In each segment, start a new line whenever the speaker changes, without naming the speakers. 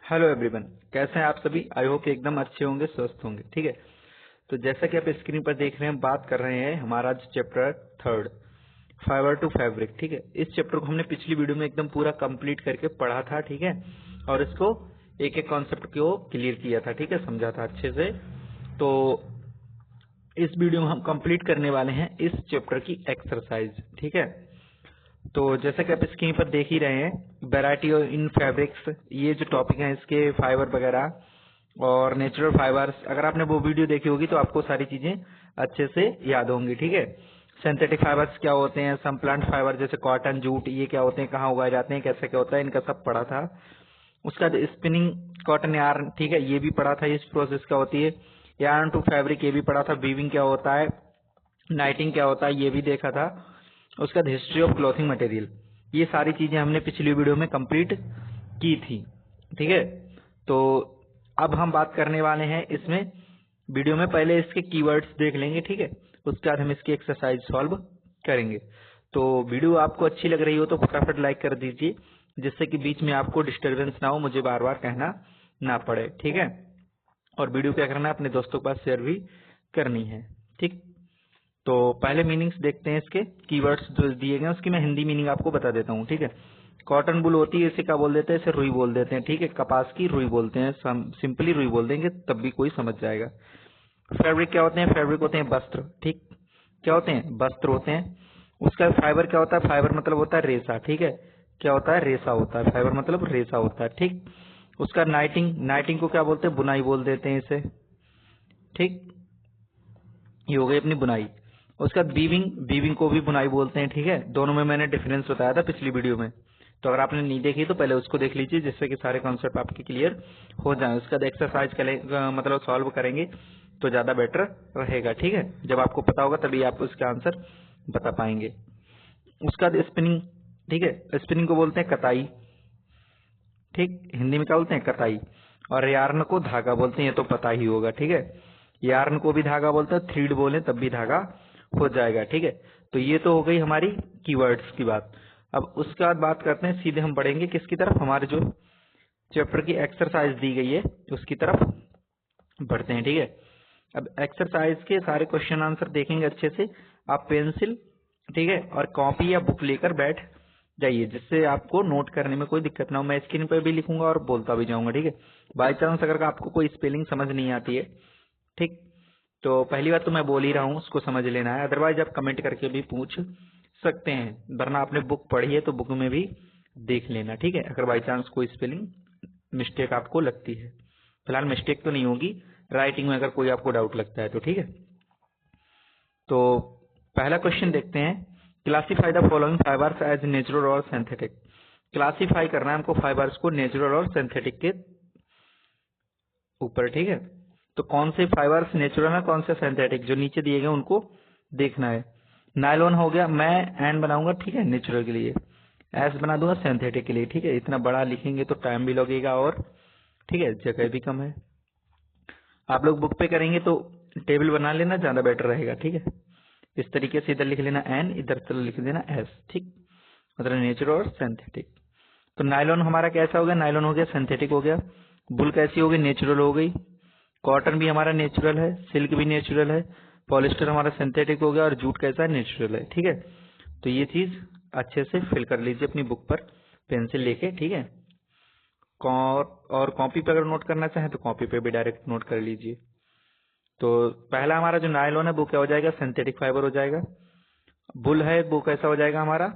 Hello everyone, कैसे हैं आप सभी। आई होप एकदम अच्छे होंगे, स्वस्थ होंगे। ठीक है, तो जैसा कि आप स्क्रीन पर देख रहे हैं, बात कर रहे हैं हमारा chapter third, fibre to fabric. ठीक है, इस चैप्टर को हमने पिछली वीडियो में एकदम पूरा कंप्लीट करके पढ़ा था। ठीक है, और इसको एक एक कॉन्सेप्ट को क्लियर किया था। ठीक है, समझा था अच्छे से। तो इस वीडियो में हम कंप्लीट करने वाले हैं इस चैप्टर की एक्सरसाइज। ठीक है, तो जैसा कि आप स्क्रीन पर देख ही रहे हैं, वैरायटी इन फैब्रिक्स, ये जो टॉपिक है इसके फाइबर वगैरह और नेचुरल फाइबर्स, अगर आपने वो वीडियो देखी होगी तो आपको सारी चीजें अच्छे से याद होंगी। ठीक है, सिंथेटिक फाइबर्स क्या होते हैं, सम प्लांट फाइबर जैसे कॉटन, जूट, ये क्या होते हैं, कहाँ उगाए जाते हैं, कैसे क्या होता है, इनका सब पढ़ा था। उसका स्पिनिंग कॉटन यार्न, ठीक है, ये भी पढ़ा था, इस प्रोसेस क्या होती है। यार्न टू फैब्रिक ये भी पढ़ा था। वीविंग क्या होता है, नाइटिंग क्या होता है, ये भी देखा था। उसका हिस्ट्री ऑफ क्लॉथिंग मटेरियल, ये सारी चीजें हमने पिछली वीडियो में कंप्लीट की थी। ठीक है, तो अब हम बात करने वाले हैं इसमें वीडियो में, पहले इसके कीवर्ड्स देख लेंगे। ठीक है, उसके बाद हम इसकी एक्सरसाइज सॉल्व करेंगे। तो वीडियो आपको अच्छी लग रही हो तो फटाफट लाइक कर दीजिए, जिससे कि बीच में आपको डिस्टरबेंस ना हो, मुझे बार बार कहना ना पड़े। ठीक है, और वीडियो क्या करना है, अपने दोस्तों के पास शेयर भी करनी है। ठीक, तो पहले मीनिंग्स देखते हैं इसके। कीवर्ड्स जो दिए गए हैं उसकी मैं हिंदी मीनिंग आपको बता देता हूँ। ठीक है, कॉटन बुल होती है, इसे क्या बोल देते हैं, इसे रुई बोल देते हैं। ठीक है, कपास की रुई बोलते हैं, सिंपली रुई बोल देंगे तब भी कोई समझ जाएगा। फैब्रिक क्या होते हैं, फैब्रिक होते हैं वस्त्र। ठीक, क्या होते हैं, वस्त्र होते हैं। उसका फाइबर क्या होता है, फाइबर मतलब होता है रेशा। ठीक है, क्या होता है, रेशा होता है, फाइबर मतलब रेशा होता है। ठीक, उसका नाइटिंग, नाइटिंग को क्या बोलते हैं, बुनाई बोल देते हैं इसे। ठीक, ये हो गई अपनी बुनाई। उसका बीविंग, बीविंग को भी बुनाई बोलते हैं। ठीक है, दोनों में मैंने डिफरेंस बताया था पिछली वीडियो में, तो अगर आपने नहीं देखी तो पहले उसको देख लीजिए, जिससे कि सारे कॉन्सेप्ट आपके क्लियर हो जाए। उसका एक्सरसाइज मतलब सॉल्व करेंगे तो ज्यादा बेटर रहेगा। ठीक है, जब आपको पता होगा तभी आप उसका आंसर बता पाएंगे। उसका स्पिनिंग, ठीक है, स्पिनिंग को बोलते हैं कताई। ठीक, हिंदी में क्या बोलते हैं, कताई। और यार्न को धागा बोलते हैं, ये तो पता ही होगा। ठीक है, यार्न को भी धागा बोलते हैं, थ्रीड बोले तब भी धागा हो जाएगा। ठीक है, तो ये तो हो गई हमारी कीवर्ड्स की बात। अब उसके बाद बात करते हैं, सीधे हम बढ़ेंगे किसकी तरफ, हमारे जो चैप्टर की एक्सरसाइज दी गई है उसकी तरफ बढ़ते हैं। ठीक है, अब एक्सरसाइज के सारे क्वेश्चन आंसर देखेंगे अच्छे से। आप पेंसिल, ठीक है, और कॉपी या बुक लेकर बैठ जाइए, जिससे आपको नोट करने में कोई दिक्कत ना हो। मैं स्क्रीन पर भी लिखूंगा और बोलता भी जाऊंगा। ठीक है, बाई चांस अगर आपको कोई स्पेलिंग समझ नहीं आती है, ठीक, तो पहली बात तो मैं बोल ही रहा हूँ, उसको समझ लेना है। अदरवाइज आप कमेंट करके भी पूछ सकते हैं, वरना आपने बुक पढ़ी है तो बुक में भी देख लेना। ठीक है, अगर बाई चांस कोई स्पेलिंग मिस्टेक आपको लगती है। फिलहाल मिस्टेक तो नहीं होगी, राइटिंग में अगर कोई आपको डाउट लगता है तो। ठीक है, तो पहला क्वेश्चन देखते हैं। Classify the following fibres as natural और सिंथेटिक। क्लासीफाई करना है हमको फाइबर्स को नेचुरल और सिंथेटिक के ऊपर। ठीक है, तो कौन से फाइबर्स नेचुरल है, कौन से सिंथेटिक, जो नीचे दिए गए उनको देखना है। नायलॉन हो गया, मैं एन बनाऊंगा, ठीक है, नेचुरल के लिए, एस बना दूंगा सिंथेटिक के लिए। ठीक है, इतना बड़ा लिखेंगे तो टाइम भी लगेगा और ठीक है जगह भी कम है। आप लोग बुक पे करेंगे तो टेबल बना लेना, ज्यादा बेटर रहेगा। ठीक है, इस तरीके से इधर लिख लेना एन, इधर से लिख देना एस। ठीक, मतलब नेचुरल और सिंथेटिक। तो नायलॉन हमारा कैसा हो गया, नायलॉन हो गया, सिंथेटिक हो गया। बुल कैसी हो गई, नेचुरल हो गई। कॉटन भी हमारा नेचुरल है, सिल्क भी नेचुरल है। पॉलिस्टर हमारा सिंथेटिक हो गया, और जूट कैसा है, नेचुरल है। ठीक है, तो ये चीज अच्छे से फिल कर लीजिए अपनी बुक पर पेंसिल लेके। ठीक है, और कॉपी पे अगर नोट करना चाहें तो कॉपी पे भी डायरेक्ट नोट कर लीजिए। तो पहला हमारा जो नायलॉन है वो क्या हो जाएगा, सिंथेटिक फाइबर हो जाएगा। बुल है वो कैसा हो जाएगा हमारा,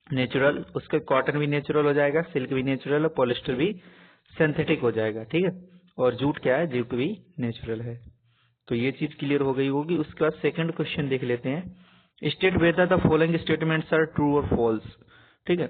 नेचुरल। उसके कॉटन भी नेचुरल हो जाएगा, सिल्क भी नेचुरल है, पॉलिस्टर भी सिंथेटिक हो जाएगा। ठीक है, और जूट क्या है, जूट भी नेचुरल है। तो ये चीज क्लियर हो गई होगी। उसके बाद सेकंड क्वेश्चन देख लेते हैं। State whether the following statements are true और फॉल्स। ठीक है,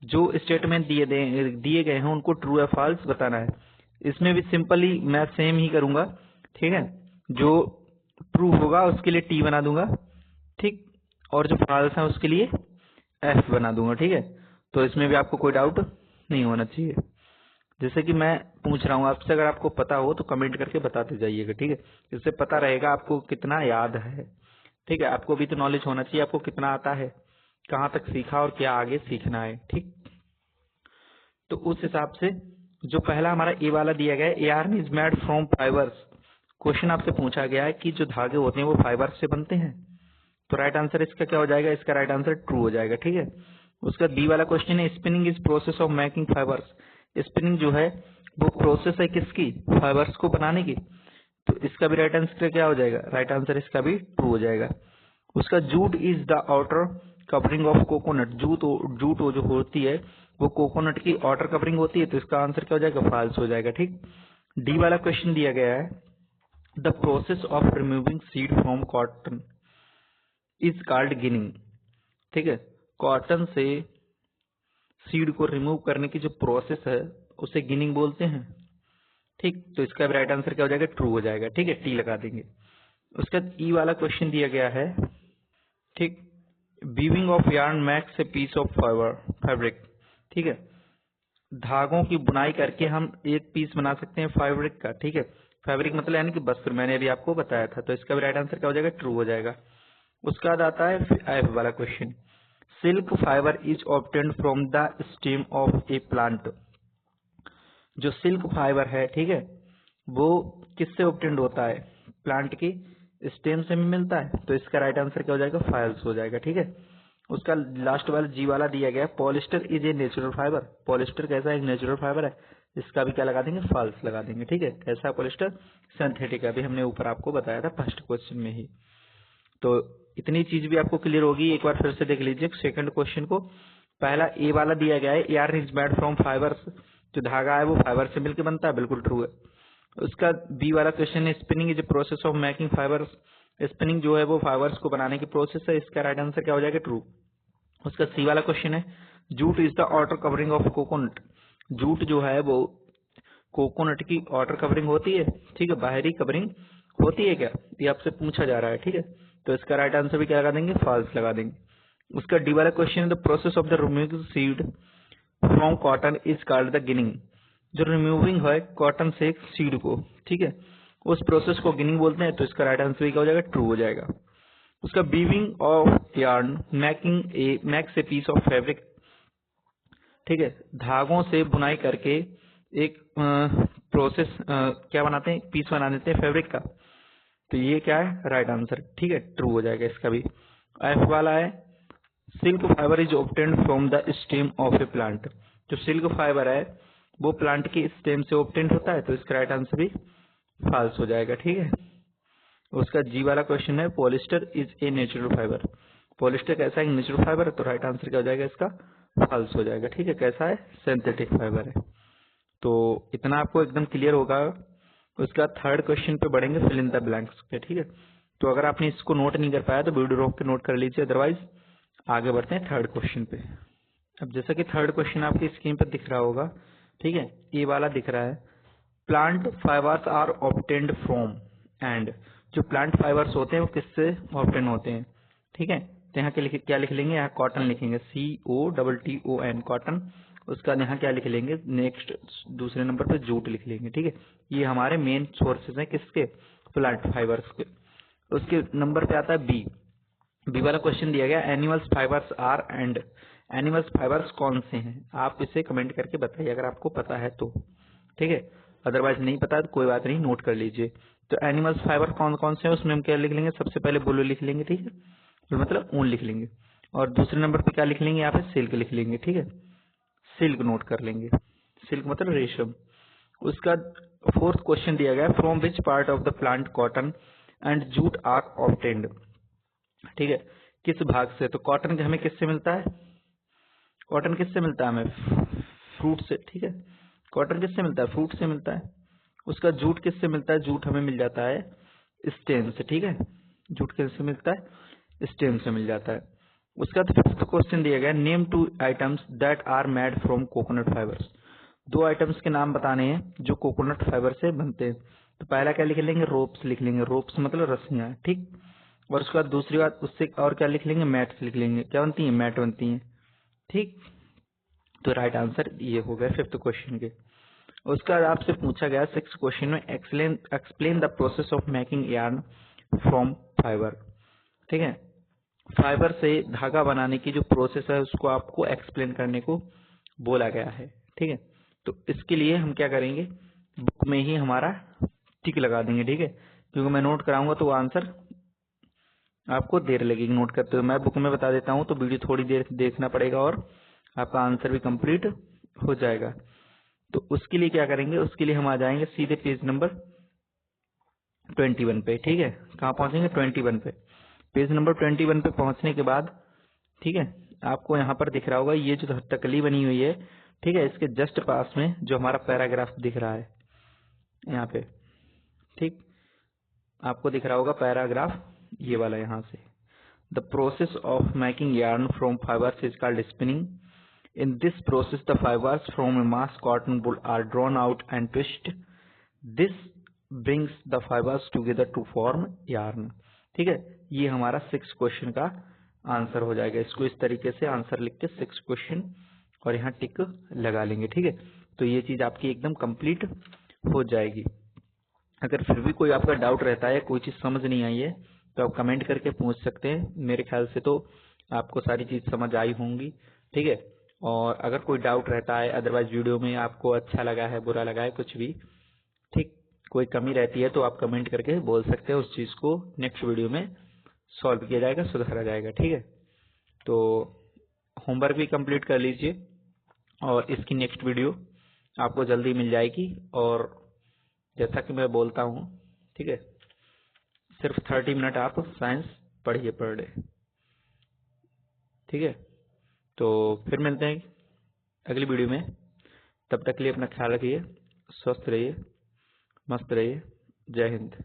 जो स्टेटमेंट दिए गए हैं उनको ट्रू या फॉल्स बताना है। इसमें भी सिंपली मैं सेम ही करूंगा। ठीक है, जो ट्रू होगा उसके लिए टी बना दूंगा, ठीक, और जो फॉल्स है उसके लिए एफ बना दूंगा। ठीक है, तो इसमें भी आपको कोई डाउट नहीं होना चाहिए। जैसे कि मैं पूछ रहा हूँ आपसे, अगर आपको पता हो तो कमेंट करके बताते जाइएगा। ठीक है, इससे पता रहेगा आपको कितना याद है। ठीक है, आपको भी तो नॉलेज होना चाहिए, आपको कितना आता है, कहाँ तक सीखा और क्या आगे सीखना है। ठीक, तो उस हिसाब से जो पहला हमारा ए वाला दिया गया है, yarn is made from fibres. Question आपसे पूछा गया है कि जो धागे होते हैं वो फाइबर से बनते हैं, तो राइट आंसर इसका क्या हो जाएगा, इसका राइट आंसर ट्रू हो जाएगा। ठीक है, उसका बी वाला क्वेश्चन है spinning is process of making fibres. Spinning जो है वो प्रोसेस है किसकी, फाइबर्स को बनाने की, तो इसका भी राइट आंसर क्या हो जाएगा, राइट आंसर इसका भी ट्रू हो जाएगा। उसका jute is the outer covering of coconut. Jute जो होती है वो कोकोनट की आउटर कवरिंग होती है, तो इसका आंसर क्या हो जाएगा, फॉल्स हो जाएगा। ठीक, डी वाला क्वेश्चन दिया गया है the process of removing seed from cotton is called ginning. ठीक है, कॉटन से सीड को रिमूव करने की जो प्रोसेस है उसे गिनिंग बोलते हैं। ठीक, तो इसका भी राइट आंसर क्या हो जाएगा, ट्रू हो जाएगा। ठीक है, टी लगा देंगे। उसका ई वाला क्वेश्चन दिया गया है, ठीक, weaving of yarn makes a piece of fabric. ठीक है, धागों की बुनाई करके हम एक पीस बना सकते हैं फैब्रिक का। ठीक है, फैब्रिक मतलब यानी कि वस्त्र, मैंने अभी आपको बताया था, तो इसका भी राइट आंसर क्या हो जाएगा, ट्रू हो जाएगा। उसके बाद आता है एफ वाला question, silk fibre is obtained from the stem of A plant. जो सिल्क फाइबर है, ठीक है, वो किससे ऑब्टेन्ड होता है, प्लांट की स्टेम से भी मिलता है, तो इसका राइट आंसर क्या हो जाएगा, फॉल्स हो जाएगा। ठीक है, उसका लास्ट वाला जी वाला दिया गया है polyester is a natural fibre. Polyester कैसा एक नेचुरल फाइबर है, इसका भी क्या लगा देंगे, फॉल्स लगा देंगे। ठीक है, कैसा पॉलिस्टर, सिंथेटिक, अभी हमने ऊपर आपको बताया था फर्स्ट क्वेश्चन में ही। तो इतनी चीज भी आपको क्लियर होगी, एक बार फिर से देख लीजिए सेकंड क्वेश्चन को। पहला ए वाला दिया गया है yarn is made from fibres, जो धागा है वो फाइबर से मिलकर बनता है, बिल्कुल ट्रू है। उसका बी वाला क्वेश्चन है spinning is a process of making fibres. Spinning जो है वो फाइबर्स को बनाने की प्रोसेस है, इसका राइट आंसर क्या हो जाएगा, ट्रू। उसका सी वाला क्वेश्चन है jute is the outer covering of coconut. Jute जो है वो कोकोनट की आउटर कवरिंग होती है, ठीक है, बाहरी कवरिंग होती है क्या, ये आपसे पूछा जा रहा है। ठीक है, तो इसका राइट आंसर भी क्या लगा देंगे, फॉल्स लगा देंगे। उसका डी वाला क्वेश्चन है the process of the removing seed from cotton is called the ginning. जो रिमूविंग है कॉटन से सीड को, ठीक है, उस प्रोसेस को गिनिंग बोलते हैं, तो इसका राइट आंसर भी क्या हो जाएगा, ट्रू हो जाएगा। उसका weaving of yarn makes a piece of fabric. ठीक है, धागों से बुनाई करके एक प्रोसेस क्या बनाते हैं, पीस बना देते हैं फैब्रिक का, तो ये क्या है, राइट आंसर। ठीक है, ट्रू हो जाएगा इसका भी। एफ वाला है silk fibre is obtained from the stem of A plant. जो सिल्क फाइबर है वो प्लांट की स्टेम से ऑब्टेन्ड होता है, तो इसका राइट आंसर भी फॉल्स हो जाएगा। ठीक है, उसका जी वाला क्वेश्चन है polyester is a natural fibre. Polyester कैसा है, नेचुरल फाइबर है, तो राइट आंसर क्या हो जाएगा, इसका फॉल्स हो जाएगा। ठीक है, कैसा है, सिंथेटिक फाइबर है। तो इतना आपको एकदम क्लियर होगा। उसका थर्ड क्वेश्चन पे बढ़ेंगे फिल इन द ब्लैंक्स पे। ठीक है, तो अगर आपने इसको नोट नहीं कर पाया तो वीडियो रोक के नोट कर लीजिए, अदरवाइज आगे बढ़ते हैं थर्ड क्वेश्चन पे। अब जैसा कि थर्ड क्वेश्चन आपकी स्क्रीन पर दिख रहा होगा, ठीक है, ये वाला दिख रहा है plant fibres are obtained from and. जो प्लांट फाइबर्स होते हैं वो किससे ऑब्टेन होते हैं, ठीक है, तो यहाँ के क्या लिख लेंगे, यहाँ कॉटन लिखेंगे, COTTON कॉटन। उसका यहाँ क्या लिख लेंगे, नेक्स्ट दूसरे नंबर पे जूट लिख लेंगे। ठीक है, ये हमारे मेन सोर्सेज हैं किसके, प्लांट फाइबर्स के। उसके नंबर पे आता है बी वाला क्वेश्चन दिया गया animals fibres are and. Animals fibres कौन से हैं, आप इसे कमेंट करके बताइए अगर आपको पता है तो। ठीक है, अदरवाइज नहीं पता तो कोई बात नहीं, नोट कर लीजिए। तो एनिमल्स फाइबर कौन कौन से हैं उसमें हम क्या लिख लेंगे, सबसे पहले वुल लिख लेंगे, ठीक है, तो मतलब ऊन लिख लेंगे, और दूसरे नंबर पे क्या लिख लेंगे, यहाँ पे सिल्क लिख लेंगे। ठीक है, सिल्क नोट कर लेंगे, सिल्क मतलब रेशम। उसका फोर्थ क्वेश्चन दिया गया from which part of the plant cotton and jute are obtained. ठीक है, किस भाग से, तो कॉटन हमें किससे मिलता है, कॉटन किससे मिलता है हमें, फ्रूट से। ठीक है, कॉटन किससे मिलता है, फ्रूट से मिलता है। उसका जूट किससे मिलता है, जूट हमें मिल जाता है स्टेम से। ठीक है, जूट किससे मिलता है, स्टेम से मिल जाता है। उसका फिफ्थ क्वेश्चन दिया गया name 2 items that are made from coconut fibres. 2 items के नाम बताने हैं जो कोकोनट फाइबर से बनते हैं। तो पहला क्या लिख लेंगे, रोप्स लिख लेंगे, रोप्स मतलब रस्सियां। ठीक, और उसके बाद दूसरी बात उससे और क्या लिख लेंगे, मैट्स लिख लेंगे, क्या बनती है, मैट बनती है। ठीक, तो राइट आंसर ये हो गया फिफ्थ क्वेश्चन के। उसका आपसे पूछा गया सिक्स क्वेश्चन में explain the process of making yarn from fibre. ठीक है, फाइबर से धागा बनाने की जो प्रोसेस है उसको आपको एक्सप्लेन करने को बोला गया है। ठीक है, तो इसके लिए हम क्या करेंगे, बुक में ही हमारा टिक लगा देंगे, ठीक है, क्योंकि मैं नोट कराऊंगा तो आंसर आपको देर लगेगी नोट करते हुए। मैं बुक में बता देता हूँ तो वीडियो थोड़ी देर देखना पड़ेगा और आपका आंसर भी कंप्लीट हो जाएगा। तो उसके लिए क्या करेंगे, उसके लिए हम आ जाएंगे सीधे पेज नंबर 21 पे, ठीक है। कहाँ पहुंचेंगे, 21 पे। पेज नंबर 21 पे पहुंचने के बाद, ठीक है, आपको यहाँ पर दिख रहा होगा ये जो तकली बनी हुई है, ठीक है, इसके जस्ट पास में जो हमारा पैराग्राफ दिख रहा है यहाँ पे, ठीक, आपको दिख रहा होगा पैराग्राफ ये वाला यहाँ से। The process of making yarn from fibers is called spinning. In this process, the fibers from a mass cotton wool are drawn out and twisted. This brings the fibers together to form yarn. ठीक है, ये हमारा 6 question का answer हो जाएगा। इसको इस तरीके से आंसर लिख के 6 क्वेश्चन और यहाँ टिक लगा लेंगे, ठीक है। तो ये चीज आपकी एकदम कंप्लीट हो जाएगी। अगर फिर भी कोई आपका डाउट रहता है, कोई चीज समझ नहीं आई है, तो आप कमेंट करके पूछ सकते हैं। मेरे ख्याल से तो आपको सारी चीज समझ आई होंगी, ठीक है। और अगर कोई डाउट रहता है, अदरवाइज वीडियो में आपको अच्छा लगा है, बुरा लगा है, कुछ भी, ठीक, कोई कमी रहती है तो आप कमेंट करके बोल सकते हैं। उस चीज को नेक्स्ट वीडियो में सॉल्व किया जाएगा, सुधारा जाएगा, ठीक है। तो होमवर्क भी कंप्लीट कर लीजिए और इसकी नेक्स्ट वीडियो आपको जल्दी मिल जाएगी। और जैसा कि मैं बोलता हूँ, ठीक है, सिर्फ 30 मिनट आप साइंस पढ़िए पर डे, ठीक है। तो फिर मिलते हैं अगली वीडियो में। तब तक के लिए अपना ख्याल रखिए, स्वस्थ रहिए, मस्त रहिए। जय हिंद।